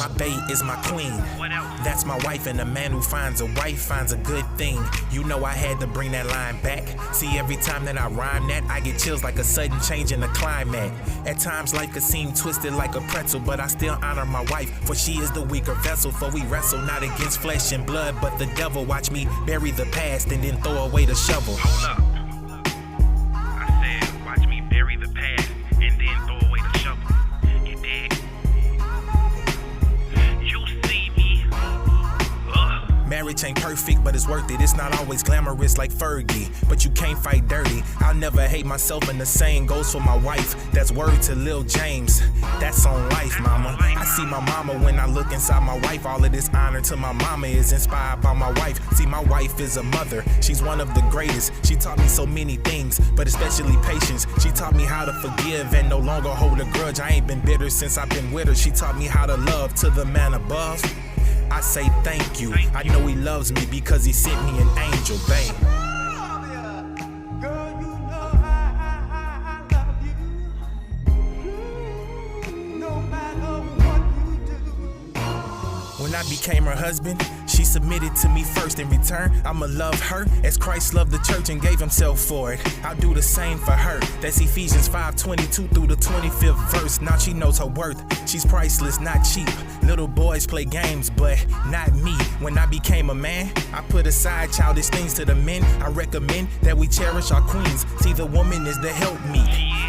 My bae is my queen. That's my wife, and a man who finds a wife finds a good thing. You know I had to bring that line back. See, every time that I rhyme that, I get chills like a sudden change in the climate. At times life could seem twisted like a pretzel, but I still honor my wife, for she is the weaker vessel. For we wrestle not against flesh and blood, but the devil. Watch me bury the past and then throw away the shovel. Hold up. I said, watch me bury the past and then throw away the shovel. You dig? You see me. Marriage ain't perfect, but it's worth it. It's not always glamorous like Fergie, but you can't fight dirty. I'll never hate myself, and the same goes for my wife. That's word to Lil James. That's on life, mama. I see my mama when I look inside my wife. All of this honor to my mama is inspired by my wife. See, my wife is a mother. She's one of the greatest. She taught me so many things, but especially patience. She taught me how to forgive and no longer hold a grudge. I ain't been bitter since I've been with her. She taught me how to love to the man above. I say thank you. I know he loves me because he sent me an angel, babe. Girl, you know I love you. No matter what you do. When I became her husband, she submitted to me first. In return, I'ma love her as Christ loved the church and gave himself for it. I'll do the same for her. That's Ephesians 5:22 through the 25th verse. Now she knows her worth. She's priceless, not cheap. Little boys play games, but not me. When I became a man, I put aside childish things to the men. I recommend that we cherish our queens. See, the woman is the helpmeet.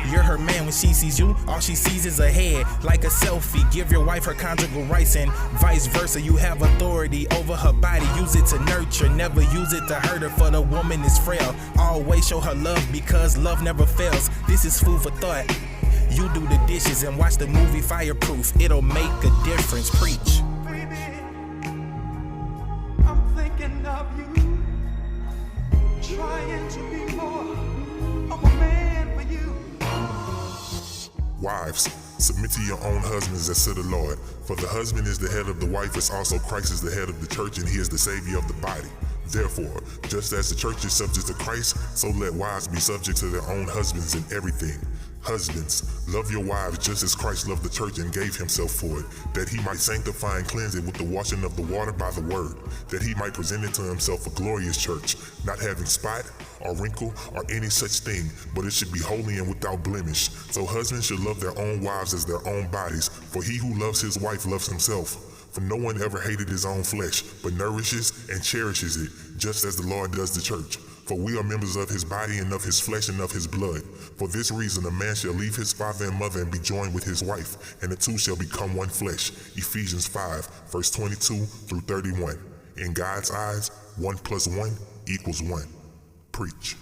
You're her man. When she sees you, all she sees is a head, like a selfie. Give your wife her conjugal rights and vice versa. You have authority over her body. Use it to nurture, never use it to hurt her, for the woman is frail. Always show her love because love never fails. This is food for thought. You do the dishes and watch the movie Fireproof. It'll make a difference. Preach. Baby, I'm thinking of you. Trying to be more of a man for you. Wives, submit to your own husbands as to the Lord. For the husband is the head of the wife, as also Christ is the head of the church, and he is the Savior of the body. Therefore, just as the church is subject to Christ, so let wives be subject to their own husbands in everything. Husbands, love your wives just as Christ loved the church and gave himself for it, that he might sanctify and cleanse it with the washing of the water by the word, that he might present it to himself a glorious church, not having spot or wrinkle or any such thing, but it should be holy and without blemish. So husbands should love their own wives as their own bodies, for he who loves his wife loves himself. For no one ever hated his own flesh, but nourishes and cherishes it, just as the Lord does the church. For we are members of his body and of his flesh and of his blood. For this reason a man shall leave his father and mother and be joined with his wife, and the two shall become one flesh. Ephesians 5, verse 22 through 31. In God's eyes, 1 + 1 = 1. Preach.